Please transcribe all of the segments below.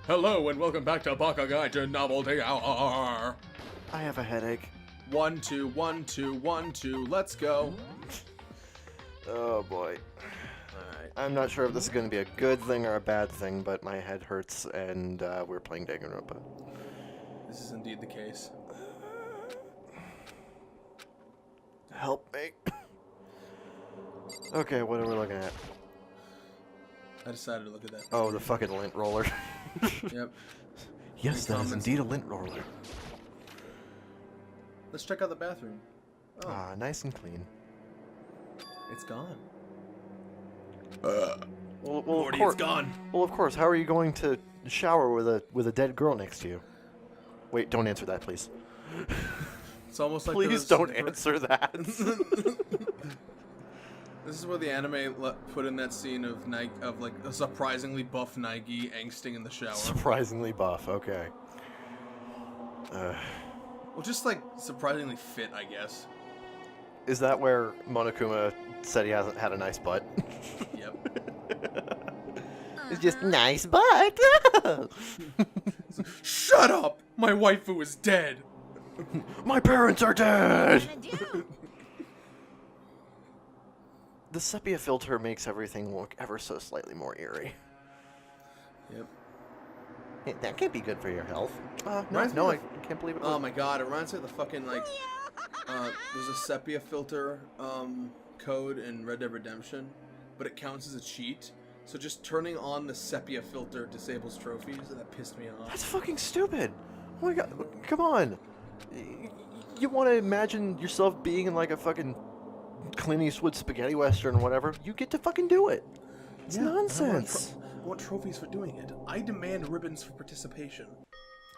Hello and welcome back to Baka Gaijin Novelty Hour. I have a headache. 1, 2, 1, 2, 1, 2, let's go. Oh boy. Alright. I'm not sure if this is going to be a good thing or a bad thing, but my head hurts and we're playing Danganronpa. This is indeed the case. Help me. Okay, what are we looking at? I decided to look at that. Oh, the fucking lint roller. Yep. Yes, that is indeed a lint roller. Let's check out the bathroom. Oh, Ah, nice and clean. it's gone. Well, Morty, of course. it's gone. Well, of course. How are you going to shower with a dead girl next to you? Wait, don't answer that, please. It's almost like Please don't answer that. This is where the anime put in that scene of like a surprisingly buff Nike angsting in the shower. Surprisingly buff. Okay. Well, just like surprisingly fit, I guess. Is that where Monokuma said he hasn't had a nice butt? Yep. It's just nice butt. Shut up! My waifu is dead. My parents are dead. The sepia filter makes everything look ever so slightly more eerie. Yep. Hey, that can't be good for your health. Reminds No, me I of- can't believe it. Oh my god, it reminds me of the fucking, like, there's a sepia filter, code in Red Dead Redemption, but it counts as a cheat, so just turning on the sepia filter disables trophies, and that pissed me off. That's fucking stupid. Oh my god, come on. You want to imagine yourself being in like a fucking Clint Eastwood spaghetti western or whatever, you get to fucking do it. It's nonsense. I want trophies for doing it. I demand ribbons for participation.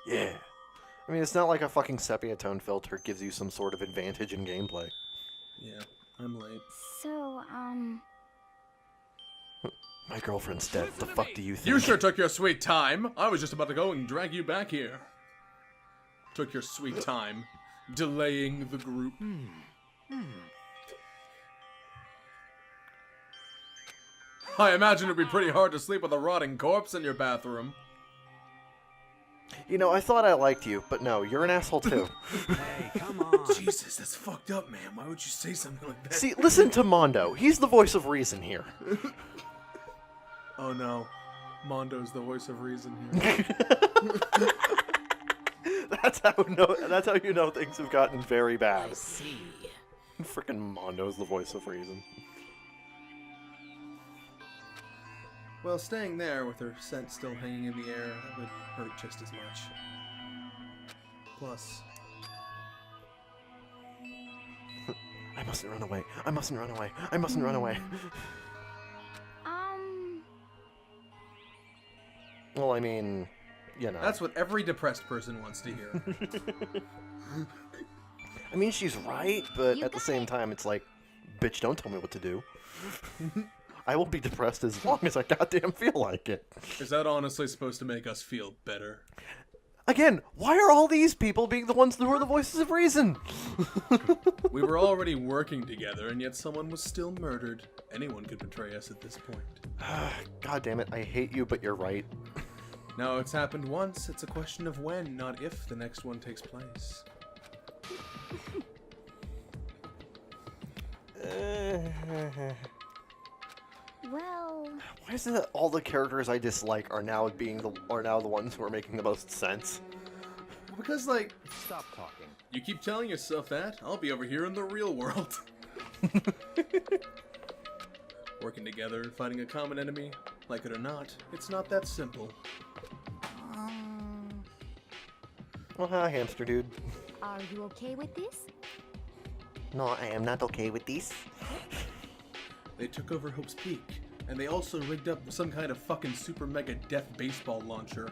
Yeah. I mean, it's not like a fucking sepia tone filter gives you some sort of advantage in gameplay. Yeah, I'm late. So, My girlfriend's dead. What the fuck do you think? You sure took your sweet time. I was just about to go and drag you back here. Took your sweet time. Delaying the group. I imagine it'd be pretty hard to sleep with a rotting corpse in your bathroom. You know, I thought I liked you, but no, you're an asshole too. Hey, come on. Jesus, that's fucked up, man. Why would you say something like that? See, listen to Mondo. He's the voice of reason here. Oh no. Mondo's the voice of reason here. That's how you know things have gotten very bad. I see. Frickin' Mondo's the voice of reason. Well, staying there with her scent still hanging in the air, that would hurt just as much. Plus... I mustn't run away. I mustn't run away. I mustn't run away. Well, I mean, you know. That's what every depressed person wants to hear. I mean, she's right, but You at the got same it. time, it's like, bitch, don't tell me what to do. I will be depressed as long as I goddamn feel like it. Is that honestly supposed to make us feel better? Again, why are all these people being the ones who are the voices of reason? We were already working together, and yet someone was still murdered. Anyone could betray us at this point. God damn it, I hate you, but you're right. Now, it's happened once. It's a question of when, not if, the next one takes place. well, Why is it that all the characters I dislike are now the ones who are making the most sense? Because, like, Stop talking. you keep telling yourself that, I'll be over here in the real world. Working together and fighting a common enemy, like it or not, it's not that simple. Well, hi, hamster dude. are you okay with this? No, I am not okay with this. They took over Hope's Peak, and they also rigged up some kind of fucking super mega death baseball launcher.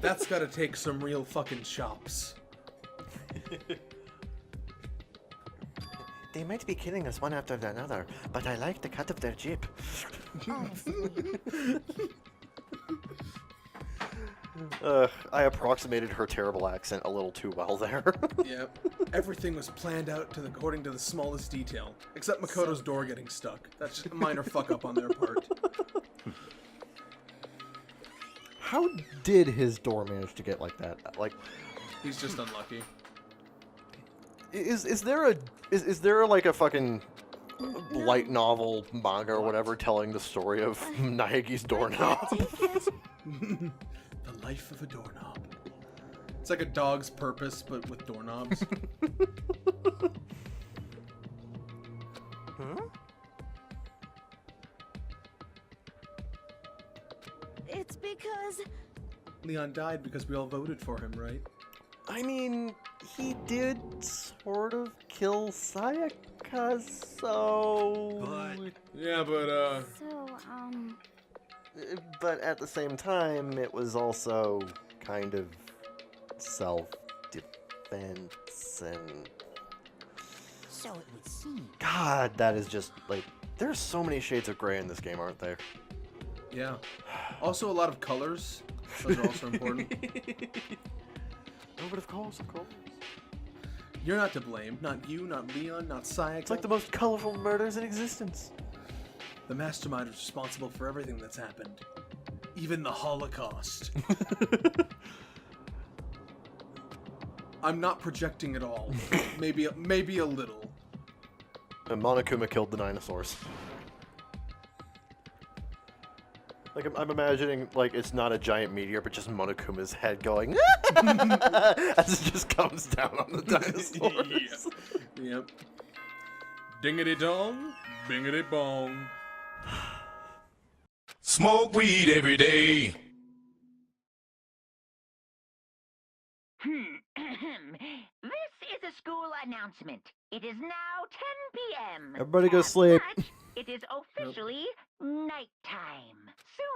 That's gotta take some real fucking chops. They might be killing us one after another, but I like the cut of their jeep. I approximated her terrible accent a little too well there. Yep. Everything was planned out according to the smallest detail, except Makoto's door getting stuck. That's just a minor fuck up on their part. How did his door manage to get like that? Like, He's just unlucky. is there like a fucking light novel manga or whatever telling the story of Naegi's doorknob? The life of a doorknob. It's like A Dog's Purpose, but with doorknobs. Huh? It's because... Leon died because we all voted for him, right? I mean, he did sort of kill Sayaka, so... Yeah, but, So, But at the same time, it was also kind of self-defense and... So it would seem. God, that is just, like... There's so many shades of gray in this game, aren't there? yeah. Also, a lot of colors. Those are also important. Oh, but of course. You're not to blame. Not you, not Leon, not Sayaka. It's like the most colorful murders in existence. The mastermind is responsible for everything that's happened. Even the Holocaust. I'm not projecting at all. Maybe a little. And Monokuma killed the dinosaurs. Like, I'm imagining, like, it's not a giant meteor, but just Monokuma's head going, as it just comes down on the dinosaurs. Yep. Dingity dong, bingity bong. Smoke weed every day. This is a school announcement. It is now 10 p.m. Everybody go As sleep. such, it is officially nighttime.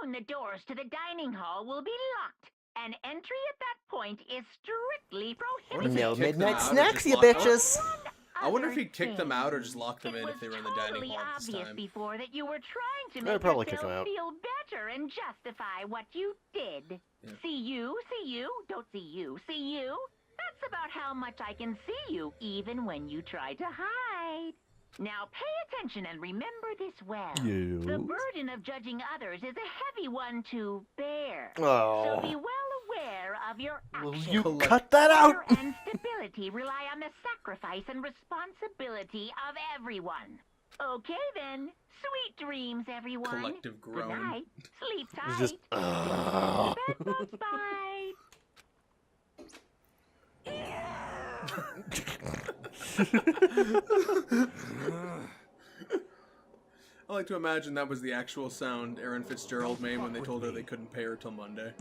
Soon the doors to the dining hall will be locked, and entry at that point is strictly prohibited. No Kick them midnight out or snacks, just you lock them? bitches. I wonder if Other he kicked them out or just thing. locked them in if they were in the It was dining hall at this totally time. obvious before that you were trying to I'd make probably kick them yourself out. feel better and justify what you did. Yeah. See you, don't see you, see you. That's about how much I can see you, even when you try to hide. Now pay attention and remember this well. The Yes. burden of judging others is a heavy one to bear. Oh. So be well aware of your Will actions. you Collect- cut that out? Honor and stability rely on the sacrifice and responsibility of everyone. Okay then. Sweet dreams, everyone. Collective groan. Good night. Sleep tight. It's just, Bad bugs bite. I like to imagine that was the actual sound Erin Fitzgerald made when they told her they couldn't pay her till Monday.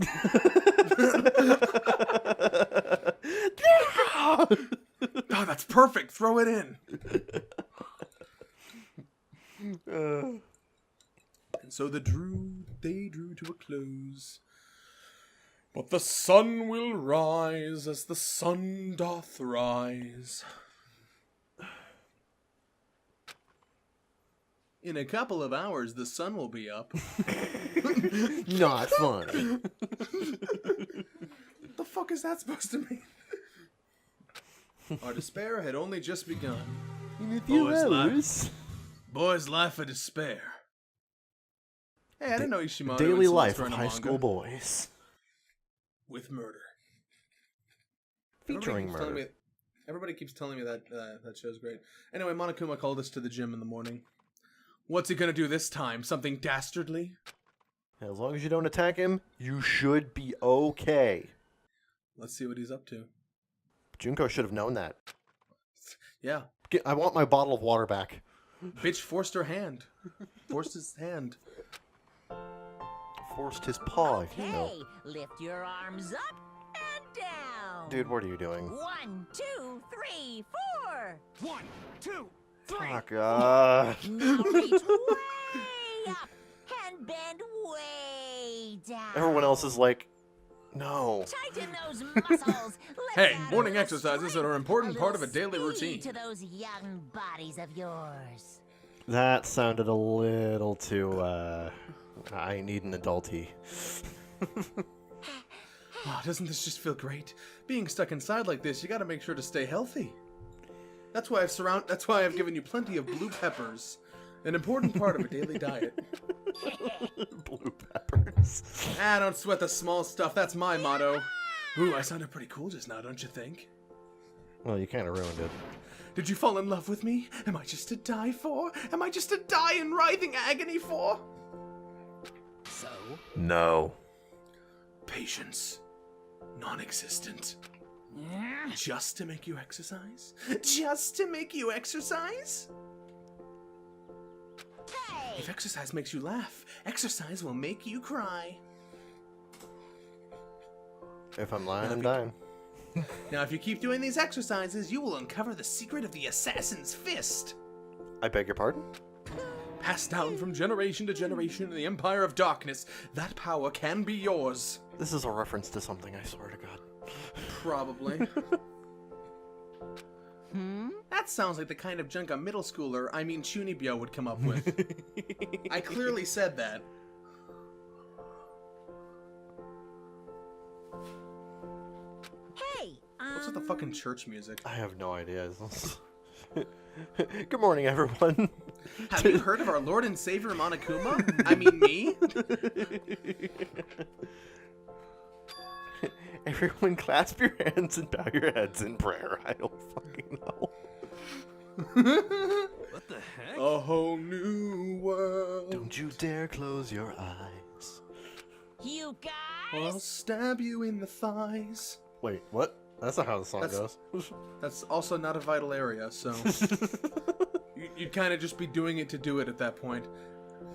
Oh, that's perfect. Throw it in. And so they drew to a close. But the sun will rise as the sun doth rise. In a couple of hours, the sun will be up. Not funny. What the fuck is that supposed to mean? Our despair had only just begun. In a few Boys hours. Boy's life of despair. Hey, I didn't know Ishimoto Daily influenced life her of in a high manga. school boys. With murder. Featuring murder. Everybody keeps telling me that that show's great. Anyway, Monokuma called us to the gym in the morning. What's he gonna do this time? Something dastardly? As long as you don't attack him, you should be okay. Let's see what he's up to. Junko should have known that. Yeah. I want my bottle of water back. Bitch forced her hand. Forced his hand. Forced his paw, if you know. Okay, lift your arms up and down. Dude, what are you doing? 1, 2, 3, 4. 1, 2, 3. Fuck, Now reach way up and bend way down. Everyone else is like, no. Tighten those muscles. Let's Hey, add a morning little exercises are an strength, important part of a little daily routine. speed to those young bodies of yours. That sounded a little too, I need an adulty. Oh, doesn't this just feel great? Being stuck inside like this, you gotta make sure to stay healthy. That's why I've given you plenty of blue peppers An important part of a daily diet. Blue peppers. Don't sweat the small stuff. That's my motto. Ooh, I sounded pretty cool just now, don't you think? Well, you kind of ruined it. Did you fall in love with me? Am I just to die for? Am I just to die in writhing agony for? So? No. Patience. Non-existent. Just to make you exercise? Just to make you exercise? If exercise makes you laugh, exercise will make you cry. If I'm lying, I'm dying. Now, if you keep doing these exercises, you will uncover the secret of the assassin's fist. I beg your pardon? Passed down from generation to generation in the Empire of Darkness, that power can be yours. This is a reference to something, I swear to God. Probably. That sounds like the kind of junk a middle schooler, I mean Chunibyo, would come up with. I clearly said that. Hey, What's with the fucking church music? I have no idea. Good morning, everyone. Have you heard of our Lord and Savior Monokuma? I mean me? Everyone clasp your hands and bow your heads in prayer. I don't fucking know. What the heck? A whole new world. Don't you dare close your eyes. you guys. I'll stab you in the thighs. Wait, what? That's not how the song That's- goes. That's also not a vital area, so you'd kind of just be doing it to do it at that point.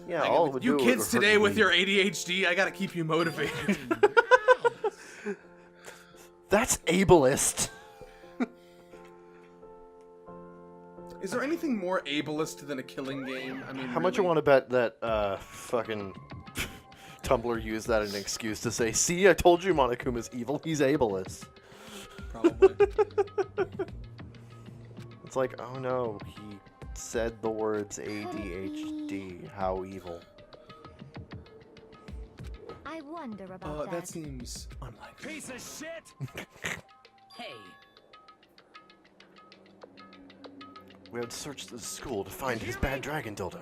Yeah, Like, all it with would you do kids was hurt today with me. your ADHD, I gotta keep you motivated. That's ableist. Is there anything more ableist than a killing game? I mean, How much you want to bet that fucking Tumblr used that as an excuse to say, see, I told you Monokuma's evil, he's ableist. Probably. It's like, oh no, he said the words ADHD, how evil. I wonder about That seems unlikely. Piece of shit! Hey, We have to search the school to find his bad dragon dildo.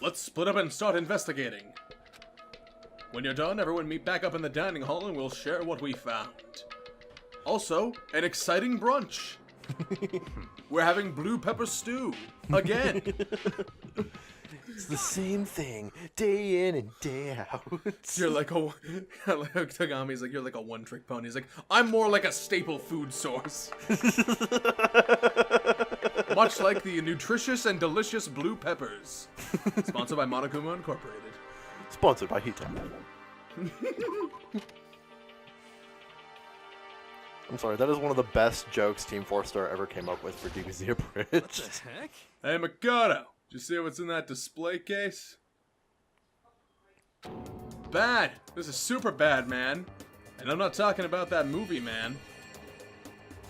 Let's split up and start investigating. When you're done, everyone meet back up in the dining hall and we'll share what we found. Also, an exciting brunch. We're having blue pepper stew. Again. It's the same thing, day in and day out. You're like a... Tagami's like, you're like a one-trick pony. He's like, I'm more like a staple food source. Much like the nutritious and delicious blue peppers. Sponsored by Monokuma Incorporated. Sponsored by Hita. I'm sorry, that is one of the best jokes Team 4-Star ever came up with for DBZ what Abridged. the heck? Hey, Mikado. Did you see what's in that display case? Bad. This is super bad, man. And I'm not talking about that movie, man.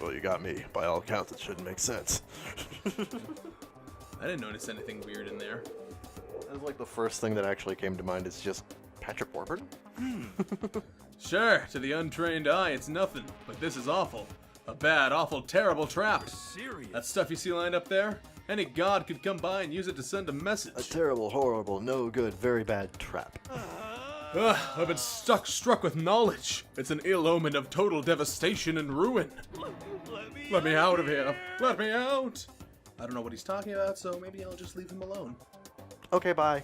Well, you got me. By all accounts, it shouldn't make sense. I didn't notice anything weird in there. That was like the first thing that actually came to mind is just Patrick Warburton. Sure, to the untrained eye, it's nothing. But this is awful. A bad, awful, terrible trap. Serious? That stuff you see lined up there? Any god could come by and use it to send a A message. terrible, horrible, no good, very bad trap. I've been struck with knowledge. It's an ill omen of total devastation and ruin. Let me out of here. Let me out. I don't know what he's talking about, so maybe I'll just leave him alone. Okay, bye.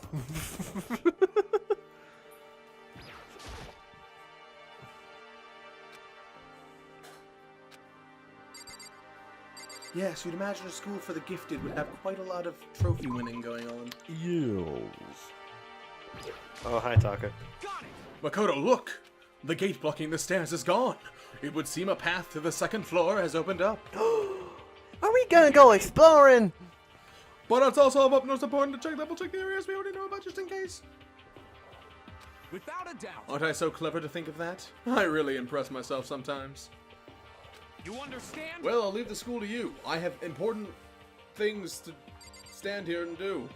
Yes, you'd imagine a school for the gifted would have quite a lot of trophy winning going on. Oh, hi, Taka. Got it! Makoto, look! The gate blocking the stairs is gone. It would seem a path to the second floor has opened up. Are we gonna go exploring? But it's also of utmost importance to double check the areas we already know about just in case. Without a doubt. Aren't I so clever to think of that? I really impress myself sometimes. You understand? Well, I'll leave the school to you. I have important things to stand here and do.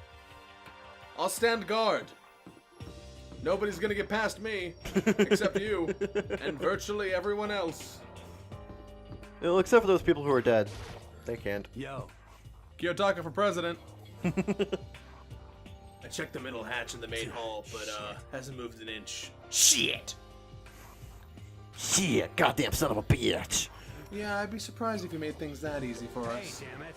I'll stand guard. Nobody's gonna get past me, except you, and virtually everyone else. Well, except for those people who are dead. They can't. Yo. Kiyotaka for president. I checked the middle hatch in the main hall, but hasn't moved an inch. Shit! Shit, goddamn son of a bitch. Yeah, I'd be surprised if you made things that easy for Hey, us. damn it.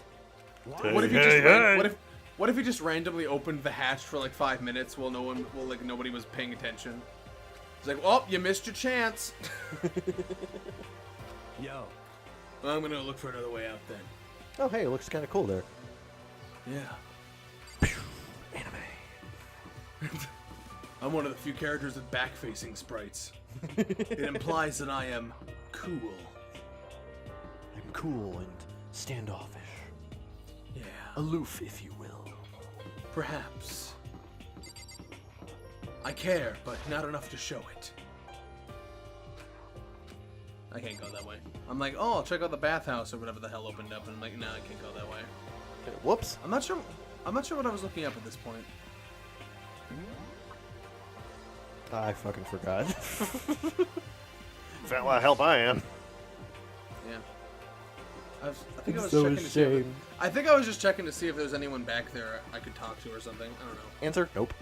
What if you just what if you just randomly opened the hatch for like 5 minutes while nobody was paying attention? It's like, oh, you missed your chance. Yo. Well, I'm gonna look for another way out then. Oh, hey, it looks kind of cool there. Yeah. Anime. I'm one of the few characters with back-facing sprites. It implies that I am cool. I'm cool and standoffish. Yeah, Aloof, if you will. perhaps. I care, but not enough to show it. I can't go that way. I'm like, oh, I'll check out the bathhouse or whatever the hell opened up, and I'm like, nah, I can't go that way. Okay, whoops. I'm not sure what I was looking up at this point. I fucking forgot. Felt like help I am. Yeah. I think I was so checking to see. ashamed. I think I was just checking to see if there's anyone back there I could talk to or something. I don't know. Answer? Nope.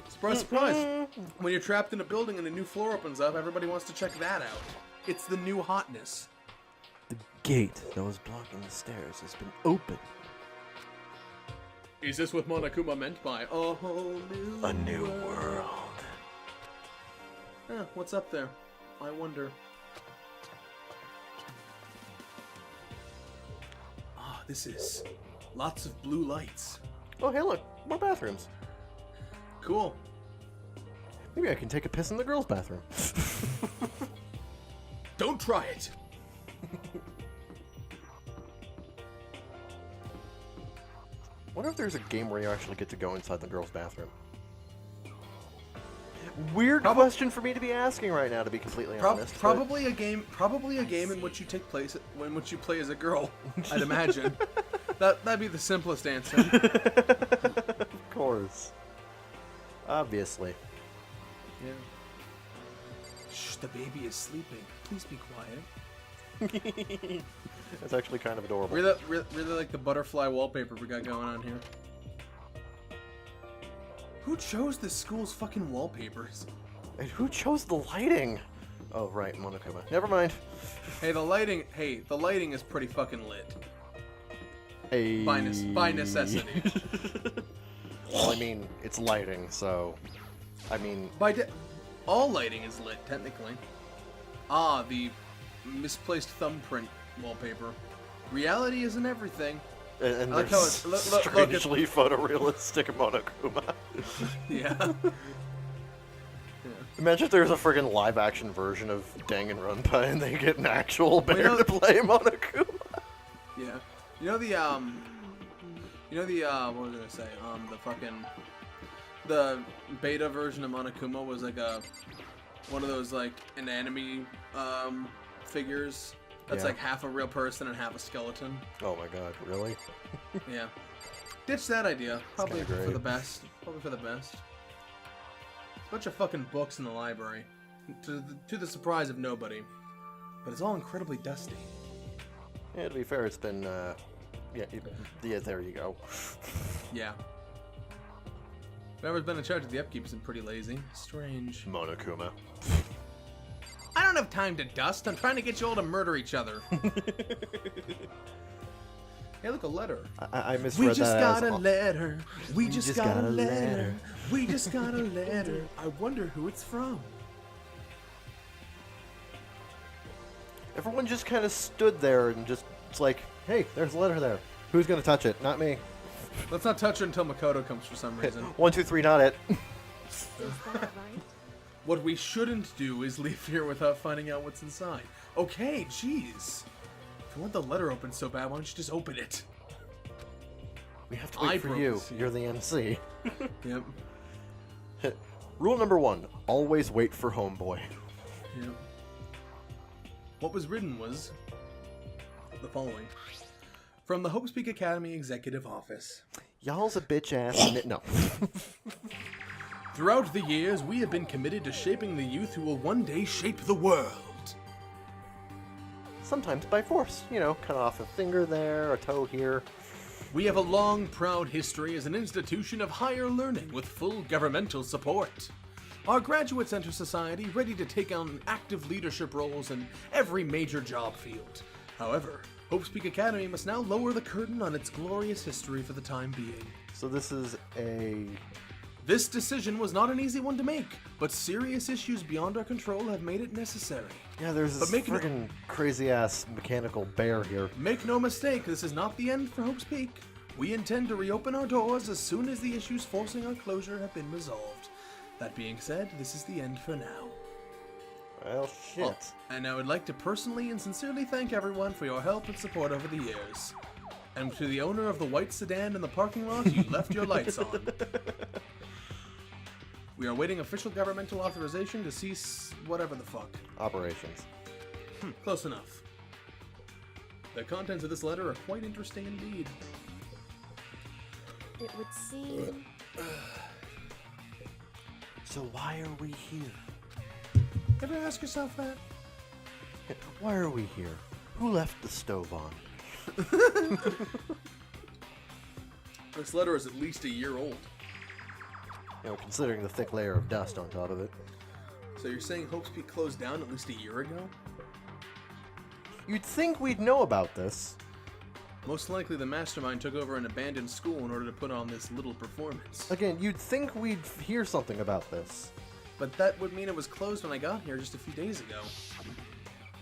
Surprise, surprise! When you're trapped in a building and a new floor opens up, everybody wants to check that out. It's the new hotness. The gate that was blocking the stairs has been opened. Is this what Monokuma meant by a whole new A new world. What's up there? I wonder. Ah, this is lots of blue lights. Oh, hey, look. More bathrooms. Cool. Maybe I can take a piss in the girls' bathroom. Don't try it. Wonder if there's a game where you actually get to go inside the girls' bathroom. Weird question for me to be asking right now, to be completely honest. Probably a game in which you play as a girl. I'd imagine. That'd be the simplest answer. Of course. Obviously. Yeah. Shh, the baby is sleeping. Please be quiet. That's actually kind of adorable. Really like the butterfly wallpaper we got going on here. Who chose this school's fucking wallpapers? And who chose the lighting? Oh, right, Monokuma. Never mind. Hey, the lighting is pretty fucking lit. Hey. By necessity. Well, I mean, it's lighting, so... I mean... All lighting is lit, technically. Ah, the misplaced thumbprint wallpaper. Reality isn't everything. And I like how it's strangely photorealistic Monokuma. Yeah. Imagine if there's a friggin' live-action version of Danganronpa and they get an actual bear to play Monokuma. Yeah. You know the what was I gonna say? The beta version of Monokuma was like one of those like anatomy figures that's like half a real person and half a skeleton. Oh my god, really? Yeah. Ditch that idea. Probably kinda for great. the best. Probably for the best. Bunch of fucking books in the library, to the surprise of nobody. But it's all incredibly dusty. Yeah, to be fair, it's been, yeah, there you go. Yeah. Whoever's been in charge of the upkeep has been pretty lazy. Strange. Monokuma. I don't have time to dust. I'm trying to get you all to murder each other. Hey, look, a letter. I misread that We just got as... a letter. We just got a letter. We just got a letter. I wonder who it's from. Everyone just kind of stood there and just, it's like, hey, there's a letter there. Who's gonna touch it? Not me. Let's not touch it until Makoto comes for some reason. 1, 2, 3, not it. Is that right? What we shouldn't do is leave here without finding out what's inside. Okay, jeez. If you want the letter open so bad, why don't you just open it? We have to wait for you. Eyebrows. You're the MC. Yep. Rule number 1, always wait for homeboy. Yep. What was written was the following. From the Hope Speak Academy Executive Office. Y'all's a bitch ass. No. Throughout the years, we have been committed to shaping the youth who will one day shape the world. Sometimes by force. You know, cut off a finger there, a toe here. We have a long, proud history as an institution of higher learning with full governmental support. Our graduates enter society ready to take on active leadership roles in every major job field. However, Hope's Peak Academy must now lower the curtain on its glorious history for the time being. So this is a... This decision was not an easy one to make, but serious issues beyond our control have made it necessary. Yeah, there's this friggin' crazy-ass mechanical bear here. Make no mistake, this is not the end for Hope's Peak. We intend to reopen our doors as soon as the issues forcing our closure have been resolved. That being said, this is the end for now. Well, shit. Oh, and I would like to personally and sincerely thank everyone for your help and support over the years. And to the owner of the white sedan in the parking lot, you left your lights on. We are awaiting official governmental authorization to cease whatever the fuck. Operations. Close enough. The contents of this letter are quite interesting indeed. It would seem. So why are we here? Ever ask yourself that? Why are we here? Who left the stove on? This letter is at least a year old. You know, considering the thick layer of dust on top of it. So you're saying Hope's Peak closed down at least a year ago? You'd think we'd know about this. Most likely the mastermind took over an abandoned school in order to put on this little performance. Again, you'd think we'd hear something about this. But that would mean it was closed when I got here just a few days ago.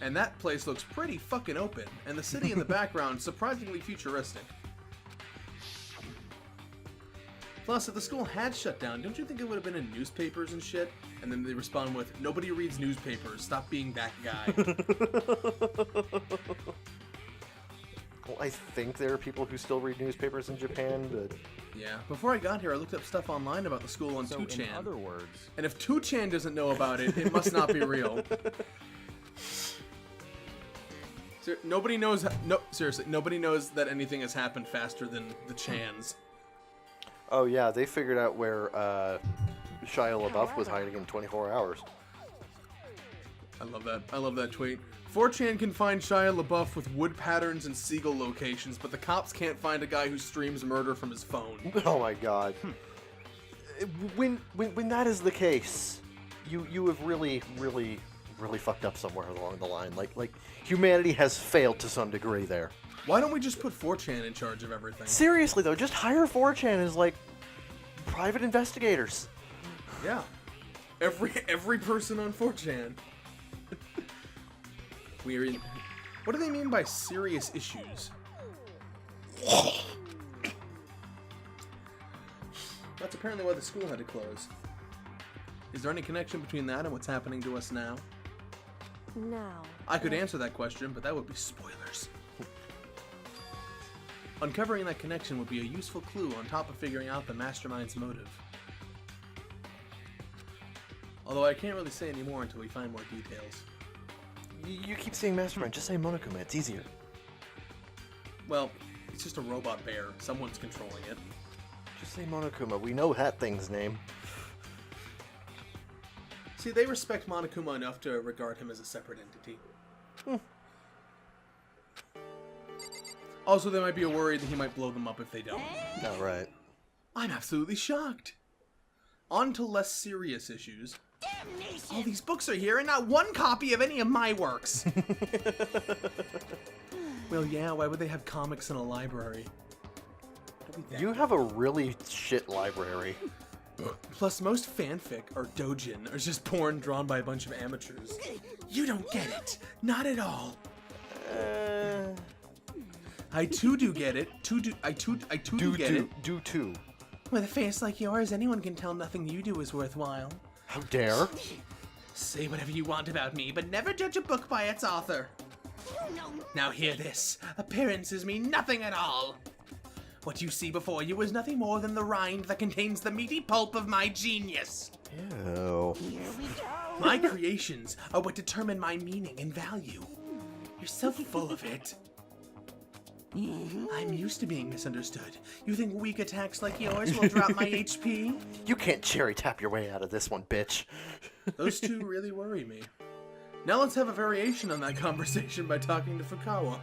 And that place looks pretty fucking open, and the city in the background surprisingly futuristic. Plus, if the school had shut down, don't you think it would have been in newspapers and shit? And then they respond with, "Nobody reads newspapers, stop being that guy." Well, I think there are people who still read newspapers in Japan, but... Yeah, before I got here, I looked up stuff online about the school on So 2chan. in other words, And if 2chan doesn't know about it, it must not be real. Nobody knows. No, seriously, nobody knows that anything has happened faster than the Chans. Oh yeah, they figured out where Shia LaBeouf was hiding in 24 hours. I love that. I love that tweet. 4chan can find Shia LaBeouf with wood patterns and seagull locations, but the cops can't find a guy who streams murder from his phone. Oh my god. When that is the case, you have really fucked up somewhere along the line. Like humanity has failed to some degree there. Why don't we just put 4chan in charge of everything? Seriously though, just hire 4chan as like private investigators. Yeah. Every person on 4chan. Weird. What do they mean by serious issues? That's apparently why the school had to close. Is there any connection between that and what's happening to us now? No. I could answer that question, but that would be spoilers. Uncovering that connection would be a useful clue on top of figuring out the mastermind's motive. Although I can't really say any more until we find more details. You keep saying mastermind, just say Monokuma, it's easier. Well, it's just a robot bear. Someone's controlling it. Just say Monokuma, we know that thing's name. See, they respect Monokuma enough to regard him as a separate entity. Also, they might be worried that he might blow them up if they don't. Not right. I'm absolutely shocked. On to less serious issues. All these books are here and not one copy of any of my works. Well, yeah, why would they have comics in a library? You have a really shit library. Plus, most fanfic, or doujin, are just porn drawn by a bunch of amateurs. You don't get it. Not at all. I too do get it. I too do get it. Do too. With a face like yours, anyone can tell nothing you do is worthwhile. How dare? Say whatever you want about me, but never judge a book by its author. Now hear this. Appearances mean nothing at all. What you see before you is nothing more than the rind that contains the meaty pulp of my genius. Ew. My creations are what determine my meaning and value. You're so full of it. I'm used to being misunderstood. You think weak attacks like yours will drop my HP? You can't cherry tap your way out of this one, bitch. Those two really worry me. Now let's have a variation on that conversation by talking to Fukawa.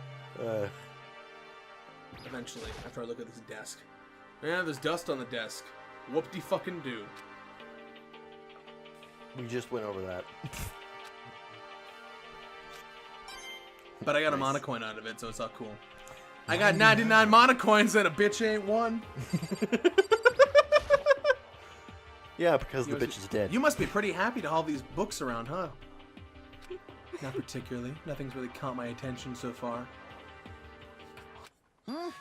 eventually, after I look at this desk. Yeah, there's dust on the desk. Whoop-de-fucking-do. We just went over that. But I got a monocoin out of it, so it's all cool. I got 99 monocoins and a bitch ain't one. Yeah, because the bitch is dead. You must be pretty happy to haul these books around, huh? Not particularly. Nothing's really caught my attention so far.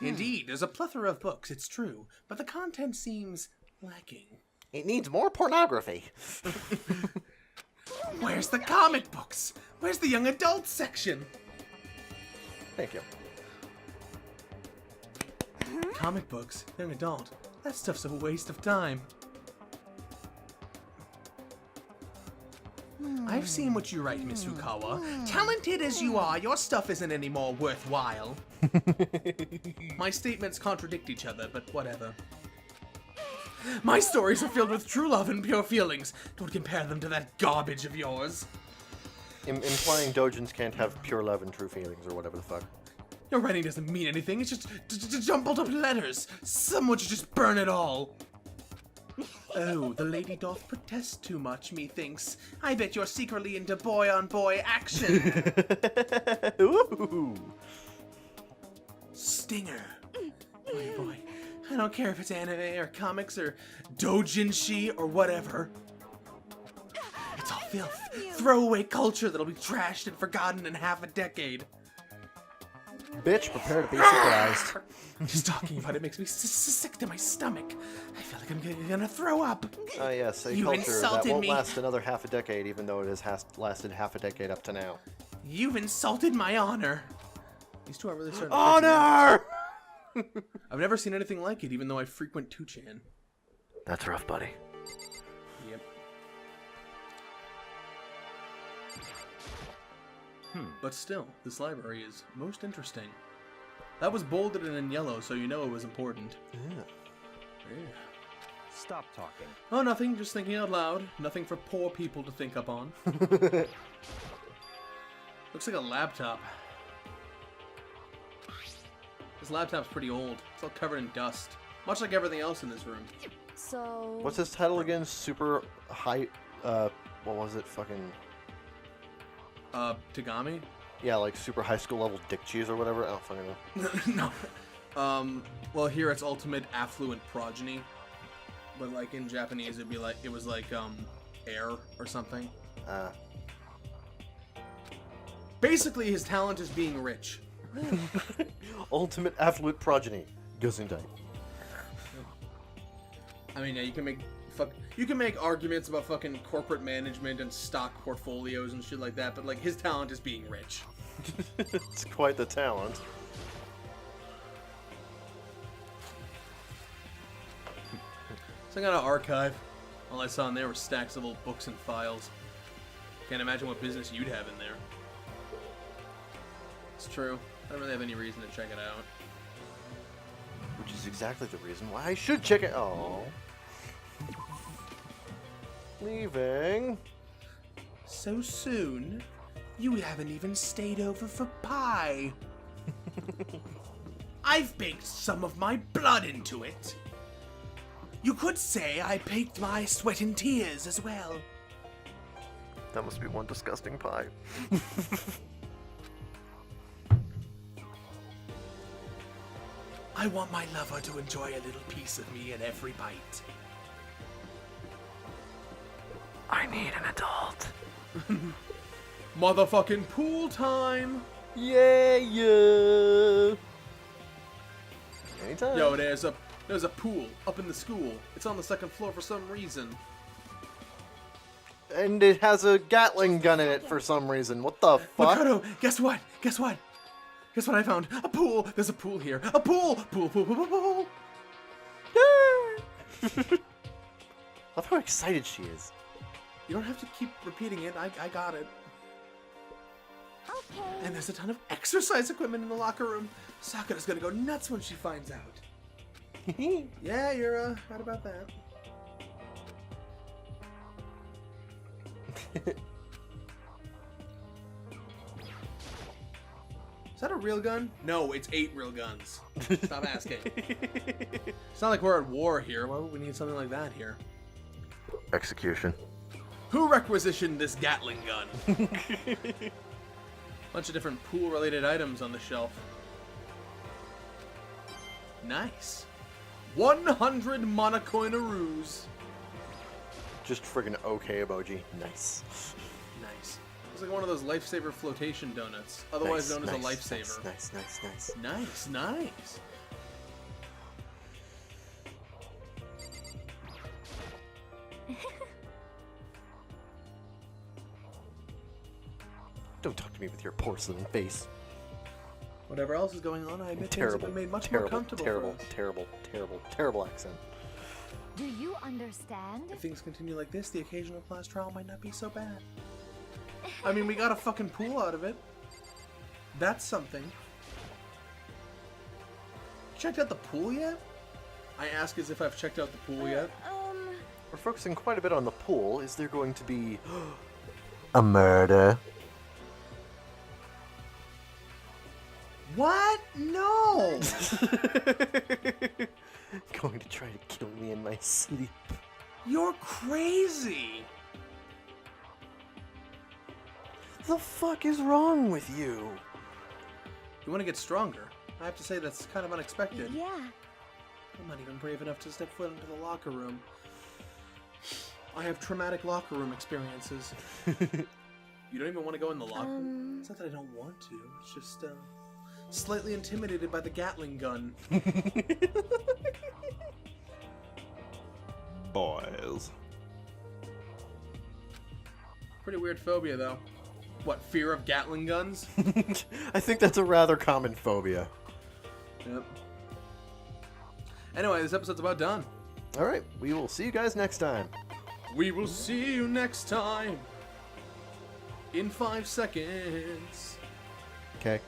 Indeed, there's a plethora of books, it's true, but the content seems lacking. It needs more pornography. Where's the comic books? Where's the young adult section? Thank you. Comic books, young adult. That stuff's a waste of time. I've seen what you write, Miss Fukawa. Talented as you are, your stuff isn't any more worthwhile. My statements contradict each other, but whatever. My stories are filled with true love and pure feelings. Don't compare them to that garbage of yours. Implying Dojins can't have pure love and true feelings, or whatever the fuck. Your writing doesn't mean anything. It's just jumbled up letters. Someone should just burn it all. Oh, the lady doth protest too much, methinks. I bet you're secretly into boy-on-boy action. Ooh. Stinger. Boy, boy. I don't care if it's anime or comics or doujinshi or whatever. It's all filth. Throwaway culture that'll be trashed and forgotten in half a decade. Bitch, prepare to be surprised. Just talking about it makes me sick to my stomach. I feel like I'm gonna throw up. Ah, yes, a You culture that insulted won't me. last another half a decade, even though it has lasted half a decade up to now. You've insulted my honor. These two are really starting to piss me off. Honor! I've never seen anything like it, even though I frequent 2chan. That's rough, buddy. Yep. But still, this library is most interesting. That was bolded and in yellow, so you know it was important. Yeah. Stop talking. Oh, nothing. Just thinking out loud. Nothing for poor people to think up on. Looks like a laptop. This laptop's pretty old. It's all covered in dust. Much like everything else in this room. So. What's his title again? Super high. What was it? Fucking. Tagami? Yeah, like super high school level dick cheese or whatever. I don't fucking know. No. Well, here it's ultimate affluent progeny. But, like, in Japanese, it'd be like, it was like, heir or something. Basically, his talent is being rich. Ultimate affluent progeny. Gesundheit. I mean, yeah, you can make arguments about fucking corporate management and stock portfolios and shit like that, but like his talent is being rich. It's quite the talent. So I got an archive. All I saw in there were stacks of old books and files. Can't imagine what business you'd have in there. It's true. I don't really have any reason to check it out. Which is exactly the reason why I should check it. Oh. Leaving. So soon? You haven't even stayed over for pie. I've baked some of my blood into it. You could say I baked my sweat and tears as well. That must be one disgusting pie. I want my lover to enjoy a little piece of me at every bite. I need an adult. Motherfucking pool time! Yeah. Anytime. Yo, there's a pool up in the school. It's on the second floor for some reason. And it has a Gatling gun in it for some reason. What the fuck? Makoto, guess what? Guess what? Guess what I found? A pool! There's a pool here. A pool! Pool, pool, pool, pool, pool! Love how excited she is. You don't have to keep repeating it. I got it. Okay. And there's a ton of exercise equipment in the locker room. Sakura's gonna go nuts when she finds out. Yeah, you're right about that. that a real gun? No, it's 8 real guns. Stop asking. It's not like we're at war here. Why would we need something like that here? Execution. Who requisitioned this Gatling gun? Bunch of different pool-related items on the shelf. Nice. 100 monocoinaroos. Just friggin' okay emoji. Nice. Nice. It's like one of those lifesaver flotation donuts, otherwise known as a lifesaver. Nice. Nice, nice. Don't talk to me with your porcelain face. Whatever else is going on, I admit things have been made much more comfortable for us. Terrible accent. Do you understand? If things continue like this, the occasional class trial might not be so bad. I mean, we got a fucking pool out of it. That's something. Checked out the pool yet? I ask as if I've checked out the pool yet. We're focusing quite a bit on the pool. Is there going to be a murder? What? No! Going to try to kill me in my sleep. You're crazy! The fuck is wrong with you? You want to get stronger? I have to say that's kind of unexpected. Yeah. I'm not even brave enough to step foot into the locker room. I have traumatic locker room experiences. You don't even want to go in the locker room? It's not that I don't want to. It's just, slightly intimidated by the Gatling gun. Boys. Pretty weird phobia, though. What, fear of Gatling guns? I think that's a rather common phobia. Yep. Anyway, this episode's about done. Alright, we will see you guys next time. We will see you next time. In 5 seconds. Okay.